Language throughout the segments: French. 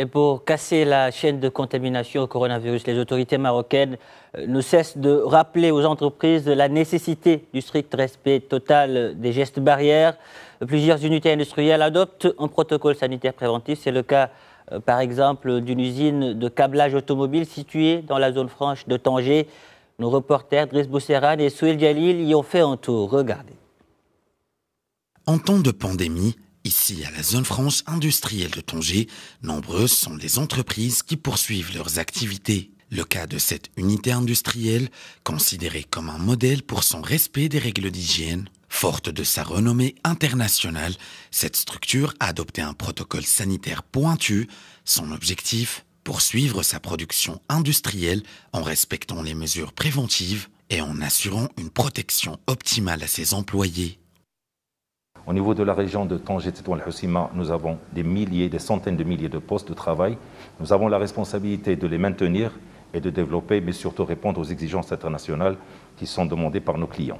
Et pour casser la chaîne de contamination au coronavirus, les autorités marocaines ne cessent de rappeler aux entreprises la nécessité du strict respect total des gestes barrières. Plusieurs unités industrielles adoptent un protocole sanitaire préventif. C'est le cas, par exemple, d'une usine de câblage automobile située dans la zone franche de Tanger. Nos reporters Driss Bousserane et Souheil Jalil y ont fait un tour. Regardez. En temps de pandémie, ici à la zone franche industrielle de Tanger, nombreuses sont les entreprises qui poursuivent leurs activités. Le cas de cette unité industrielle, considérée comme un modèle pour son respect des règles d'hygiène. Forte de sa renommée internationale, cette structure a adopté un protocole sanitaire pointu. Son objectif, poursuivre sa production industrielle en respectant les mesures préventives et en assurant une protection optimale à ses employés. Au niveau de la région de Tanger-Tétouan-el-Hoceima, nous avons des centaines de milliers de postes de travail. Nous avons la responsabilité de les maintenir et de développer, mais surtout répondre aux exigences internationales qui sont demandées par nos clients.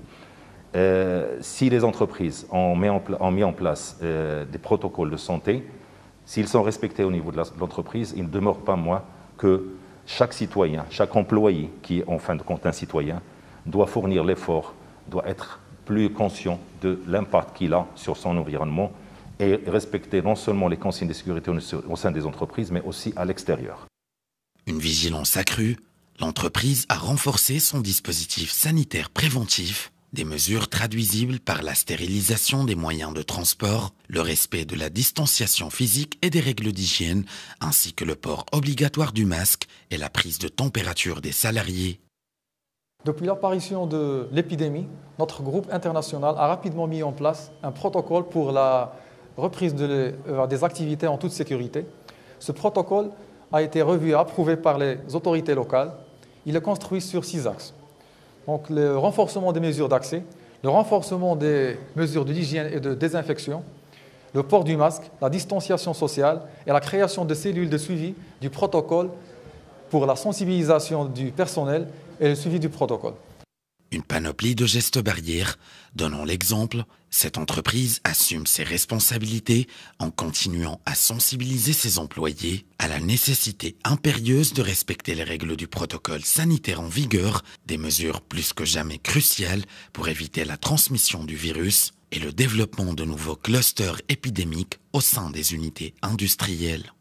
Si les entreprises ont mis en place des protocoles de santé, s'ils sont respectés au niveau de l'entreprise, il ne demeure pas moins que chaque citoyen, chaque employé qui est en fin de compte un citoyen, doit fournir l'effort, doit être plus conscient de l'impact qu'il a sur son environnement et respecter non seulement les consignes de sécurité au sein des entreprises, mais aussi à l'extérieur. Une vigilance accrue, l'entreprise a renforcé son dispositif sanitaire préventif, des mesures traduisibles par la stérilisation des moyens de transport, le respect de la distanciation physique et des règles d'hygiène, ainsi que le port obligatoire du masque et la prise de température des salariés. Depuis l'apparition de l'épidémie, notre groupe international a rapidement mis en place un protocole pour la reprise des activités en toute sécurité. Ce protocole a été revu et approuvé par les autorités locales. Il est construit sur 6 axes. Donc le renforcement des mesures d'accès, le renforcement des mesures d'hygiène et de désinfection, le port du masque, la distanciation sociale et la création de cellules de suivi du protocole pour la sensibilisation du personnel et le suivi du protocole. Une panoplie de gestes barrières. Donnant l'exemple, cette entreprise assume ses responsabilités en continuant à sensibiliser ses employés à la nécessité impérieuse de respecter les règles du protocole sanitaire en vigueur, des mesures plus que jamais cruciales pour éviter la transmission du virus et le développement de nouveaux clusters épidémiques au sein des unités industrielles.